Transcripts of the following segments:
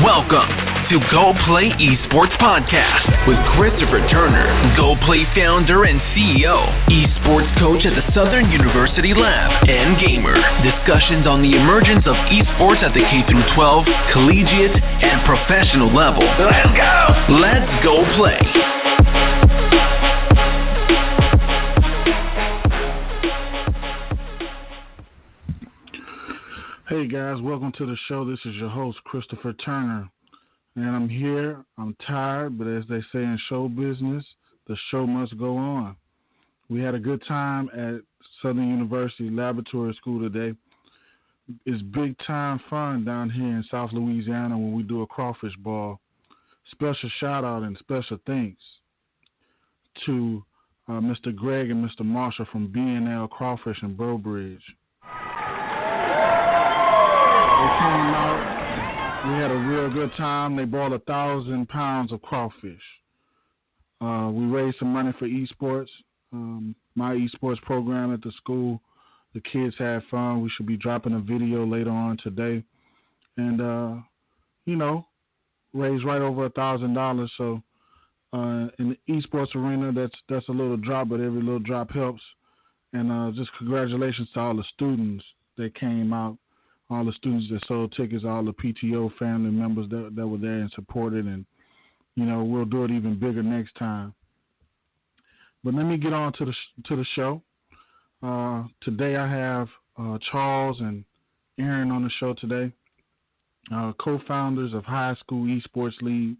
Welcome to Go Play Esports Podcast with Christopher Turner, Go Play founder and CEO, esports coach at the Southern University Lab, and gamer. Discussions on the emergence of esports at the K-12, collegiate, and professional level. Let's go! Let's go play. Hey guys, welcome to the show. This is your host, Christopher Turner. And I'm here. I'm tired, but as they say in show business, the show must go on. We had a good time at Southern University Laboratory School today. It's big time fun down here in South Louisiana when we do a crawfish ball. Special shout out and special thanks to Mr. Greg and Mr. Marshall from B&L Crawfish in Brobridge. Came out, we had a real good time. They bought 1,000 pounds of crawfish. We raised some money for esports, my esports program at the school. The kids had fun. We should be dropping a video later on today. And, raised right over $1,000. So in the esports arena, that's a little drop, but every little drop helps. And just congratulations to all the students that came out. All the students that sold tickets, all the PTO family members that were there and supported, and we'll do it even bigger next time. But let me get on to the show. Today I have Charles and Aaron on the show today, co-founders of High School Esports League,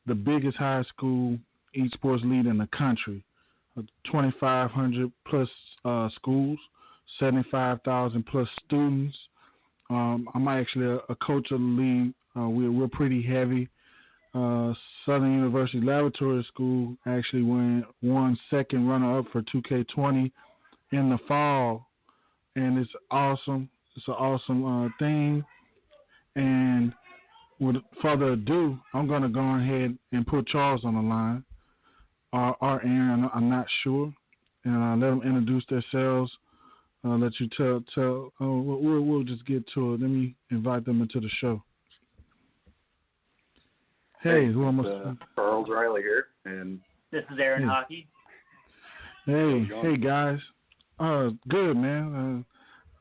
the biggest high school esports league in the country. 2,500 plus schools, 75,000 plus students. I'm actually a coach of the league. We're pretty heavy. Southern University Laboratory School actually won second runner-up for 2K20 in the fall, and it's awesome. It's an awesome thing. And with further ado, I'm going to go ahead and put Charles on the line, or Aaron, I'm not sure, and let them introduce themselves. I'll let you tell. We'll just get to it. Let me invite them into the show. Hey, who am I? Charles Reilly here, and this is Aaron Hawkey. Hey guys. Good man.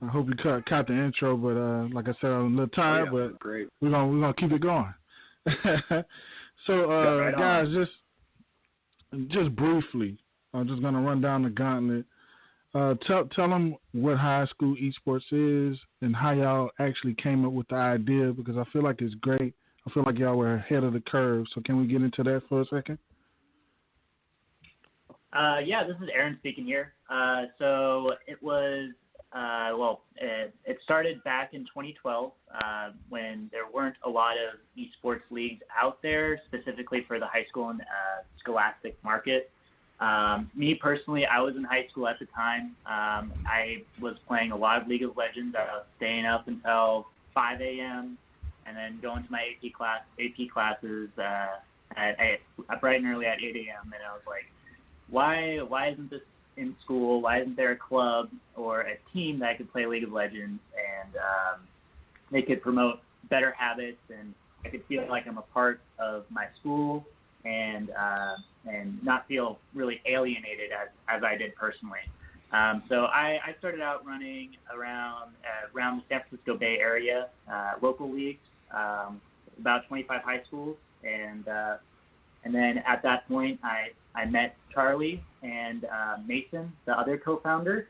I hope you caught the intro, but like I said, I'm a little tired, but great. We're gonna keep it going. So guys, just briefly, I'm just gonna run down the gauntlet. Tell them what High School Esports is and how y'all actually came up with the idea, because I feel like it's great. I feel like y'all were ahead of the curve. So can we get into that for a second? This is Aaron speaking here. So it was, it started back in 2012 when there weren't a lot of esports leagues out there, specifically for the high school and scholastic market. Me personally, I was in high school at the time. I was playing a lot of League of Legends. I was staying up until 5 a.m. and then going to my AP classes bright and early at 8 a.m. And I was like, why isn't this in school? Why isn't there a club or a team that could play League of Legends and they could promote better habits, and I could feel like I'm a part of my school and not feel really alienated as I did personally. So I started out running around the San Francisco Bay Area, local leagues, about 25 high schools, and then at that point I met Charlie and Mason, the other co-founder,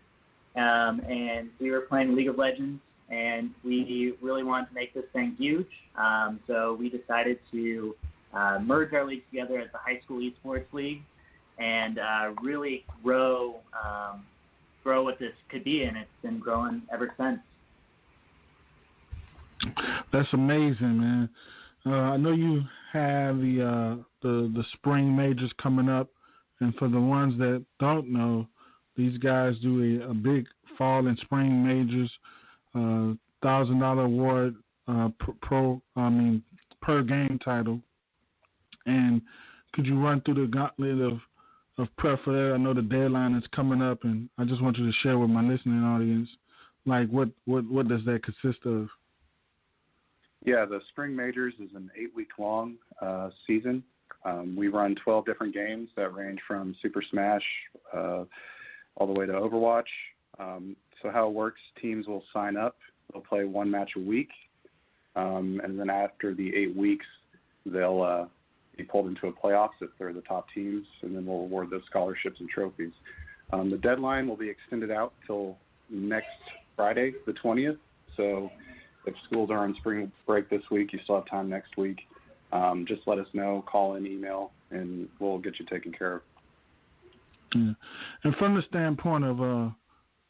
and we were playing League of Legends, and we really wanted to make this thing huge. So we decided to merge our leagues together as the High School Esports League and really grow what this could be, and it's been growing ever since. That's amazing, man. I know you have the spring majors coming up, and for the ones that don't know, these guys do a big fall and spring majors, $1,000 award per game title. And could you run through the gauntlet of prep for that? I know the deadline is coming up, and I just want you to share with my listening audience, like what does that consist of? Yeah, the Spring Majors is an 8-week-long season. We run 12 different games that range from Super Smash all the way to Overwatch. So how it works, teams will sign up. They'll play one match a week. And then after the 8 weeks, they'll be pulled into a playoffs if they're the top teams, and then we'll award those scholarships and trophies. The deadline will be extended out till next Friday, the 20th. So if schools are on spring break this week, you still have time next week. Just let us know, call in, email, and we'll get you taken care of. Yeah. And from the standpoint of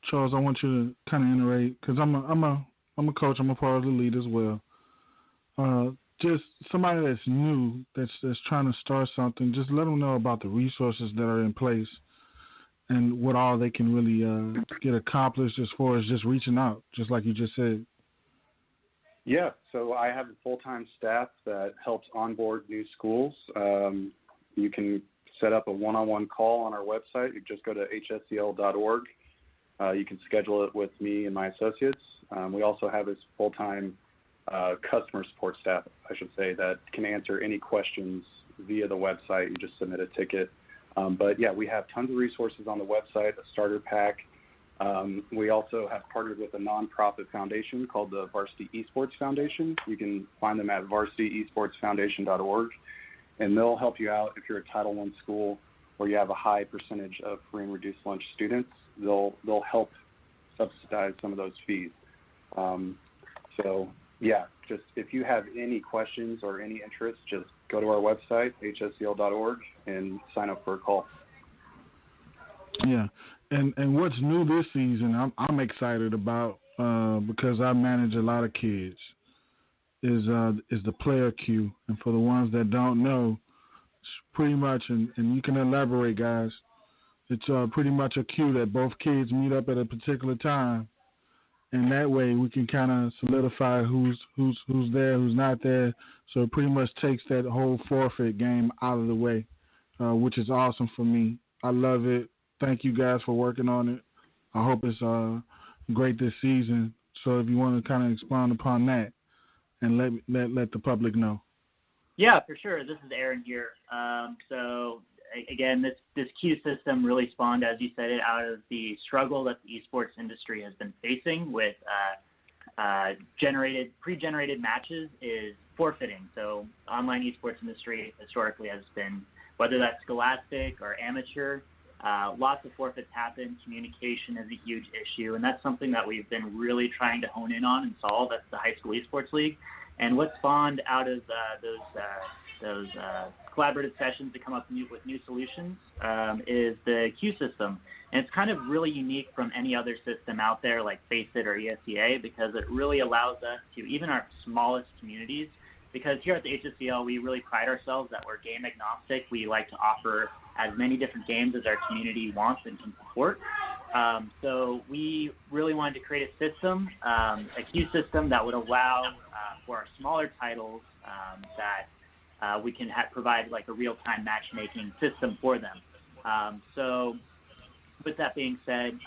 Charles, I want you to kind of iterate, because I'm a coach, I'm a part of the league as well. Just somebody that's new, that's trying to start something, just let them know about the resources that are in place and what all they can really get accomplished as far as just reaching out, just like you just said. Yeah, so I have a full-time staff that helps onboard new schools. You can set up a one-on-one call on our website. You just go to hsel.org. You can schedule it with me and my associates. We also have this full-time customer support staff, I should say, that can answer any questions via the website. You just submit a ticket. But, yeah, we have tons of resources on the website, a starter pack. We also have partnered with a nonprofit foundation called the Varsity Esports Foundation. You can find them at varsityesportsfoundation.org, and they'll help you out if you're a Title I school where you have a high percentage of free and reduced lunch students. They'll help subsidize some of those fees. So, yeah, just if you have any questions or any interest, just go to our website, hsel.org, and sign up for a call. Yeah. And what's new this season, I'm excited about because I manage a lot of kids, is the player queue. And for the ones that don't know, it's pretty much, and you can elaborate, guys, it's pretty much a queue that both kids meet up at a particular time. And that way we can kind of solidify who's there, who's not there. So it pretty much takes that whole forfeit game out of the way, which is awesome for me. I love it. Thank you guys for working on it. I hope it's great this season. So if you want to kind of expound upon that and let the public know. Yeah, for sure. This is Aaron here. So again, this queue system really spawned, as you said, it out of the struggle that the esports industry has been facing with pre-generated matches is forfeiting. So online esports industry historically has been, whether that's scholastic or amateur, lots of forfeits happen. Communication is a huge issue, and that's something that we've been really trying to hone in on and solve at the High School Esports League. And what spawned out of those collaborative sessions to come up with new solutions is the queue system. And it's kind of really unique from any other system out there like Faceit or ESEA because it really allows us to, even our smallest communities, because here at the HSEL, we really pride ourselves that we're game agnostic. We like to offer as many different games as our community wants and can support. So we really wanted to create a system, a queue system that would allow for our smaller titles that we can provide like a real-time matchmaking system for them. So with that being said,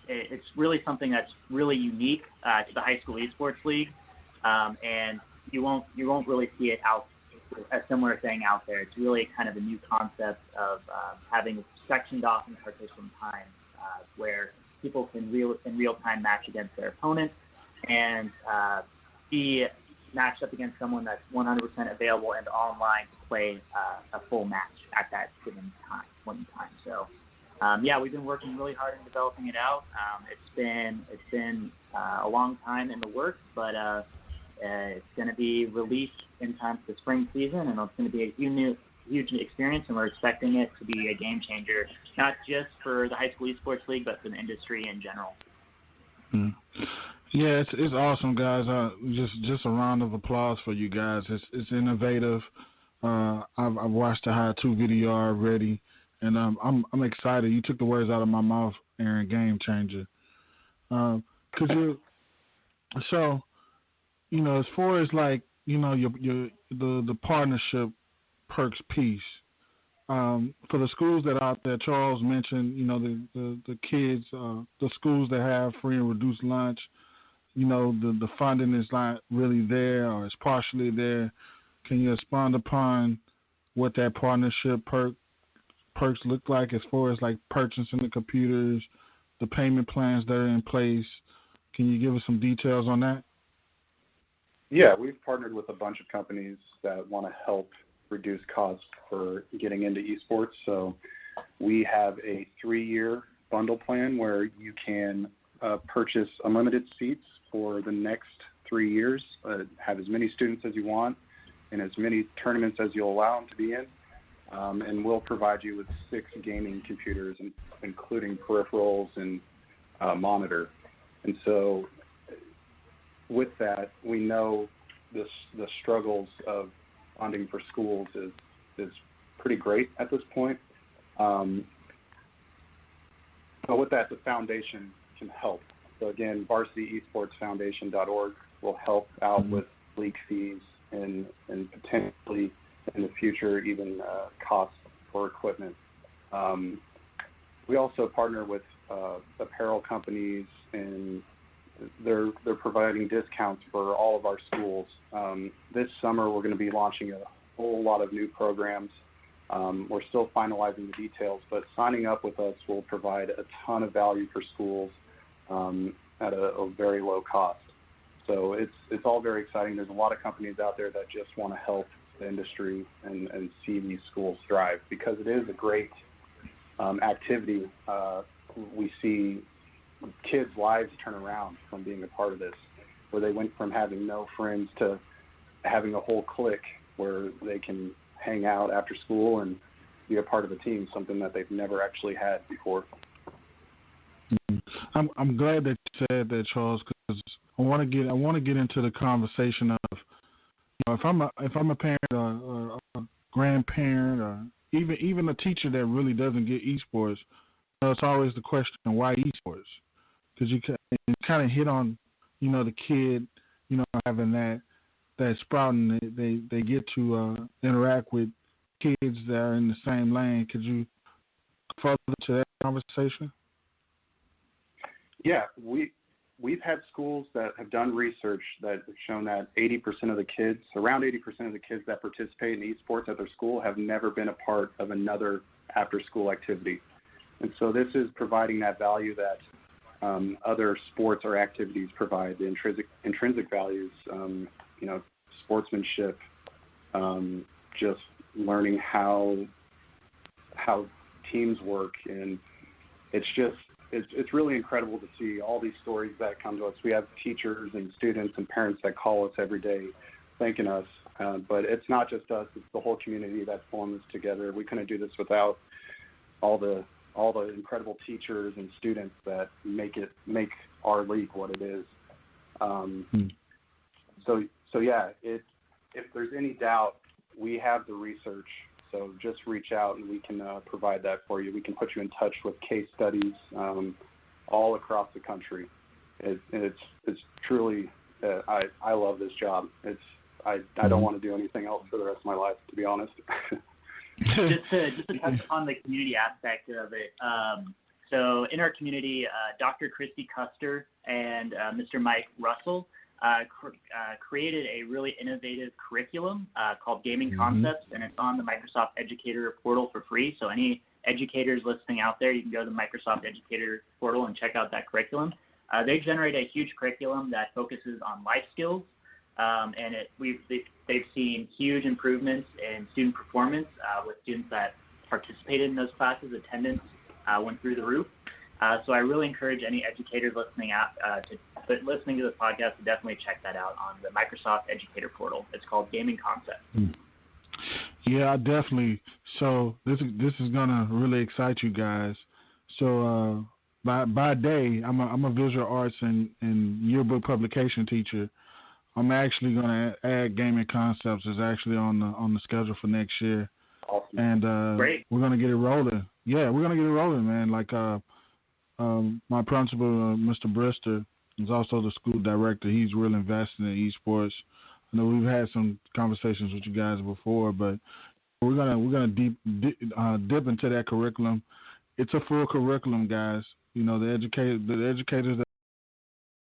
it's really something that's really unique to the High School Esports League, and you won't really see it a similar thing out there. It's really kind of a new concept of having sectioned off and partitioned time where people can in real time match against their opponents and be matched up against someone that's 100% available and online to play a full match at that given point in time. So, yeah, we've been working really hard in developing it out. It's been a long time in the works, but it's going to be released in time for the spring season, and it's going to be a huge experience, and we're expecting it to be a game changer, not just for the High School Esports League, but for the industry in general. Yeah, it's awesome, guys. Just a round of applause for you guys. It's innovative. I've watched the How To video already, and I'm excited. You took the words out of my mouth, Aaron. Game changer. So, you know, as far as like, you know, the partnership perks piece, for the schools that are out there, Charles mentioned, you know, the kids, the schools that have free and reduced lunch, the funding is not really there or it's partially there. Can you expand upon what that partnership perks look like as far as like purchasing the computers, the payment plans that are in place? Can you give us some details on that? Yeah, we've partnered with a bunch of companies that want to help reduce costs for getting into esports. So we have a 3-year bundle plan where you can purchase unlimited seats for the next 3 years, have as many students as you want, and as many tournaments as you'll allow them to be in. And we'll provide you with 6 gaming computers, including peripherals and monitor. And so with that, we know the struggles of funding for schools is pretty great at this point. But with that, the foundation can help. So again, varsityEsportsFoundation.org will help out with league fees and potentially in the future even costs for equipment. We also partner with apparel companies, and they're providing discounts for all of our schools. This summer we're going to be launching a whole lot of new programs. We're still finalizing the details, but signing up with us will provide a ton of value for schools at a very low cost. So it's all very exciting. There's a lot of companies out there that just want to help the industry and see these schools thrive because it is a great activity. We see kids' lives turn around from being a part of this, where they went from having no friends to having a whole clique where they can hang out after school and be a part of a team, something that they've never actually had before. I'm glad that you said that, Charles, because I want to get into the conversation of, if I'm a parent or a grandparent or even a teacher that really doesn't get esports, it's always the question, why esports? Because you kind of hit on, the kid, having that sprouting, they get to interact with kids that are in the same lane. Could you further to that conversation? Yeah, we've had schools that have done research that have shown that around 80% of the kids that participate in esports at their school have never been a part of another after-school activity. And so this is providing that value that other sports or activities provide, the intrinsic values, sportsmanship, just learning how teams work. And it's really incredible to see all these stories that come to us. We have teachers and students and parents that call us every day thanking us. But it's not just us, it's the whole community that's pulling this together. We couldn't do this without all the incredible teachers and students that make our league what it is. So yeah, if there's any doubt, we have the research. So just reach out and we can provide that for you. We can put you in touch with case studies all across the country. It's truly, I love this job. I don't want to do anything else for the rest of my life, to be honest. Just to touch on the community aspect of it. So in our community, Dr. Christy Custer and Mr. Mike Russell created a really innovative curriculum called Gaming Concepts, and it's on the Microsoft Educator portal for free. So any educators listening out there, you can go to the Microsoft Educator portal and check out that curriculum. They generate a huge curriculum that focuses on life skills, and they've seen huge improvements in student performance with students that participated in those classes. Attendance went through the roof. So I really encourage any educators listening to the podcast to definitely check that out on the Microsoft Educator portal. It's called Gaming Concepts. Yeah, definitely. So this is gonna really excite you guys. So by day, I'm a visual arts and yearbook publication teacher. I'm actually gonna add Gaming Concepts. Is actually on the schedule for next year. Awesome. And Great. We're gonna get it rolling. Yeah, we're gonna get it rolling, man. Like my principal, Mr. Brister, is also the school director. He's really invested in esports. I know we've had some conversations with you guys before, but we're gonna dip into that curriculum. It's a full curriculum, guys. The educators that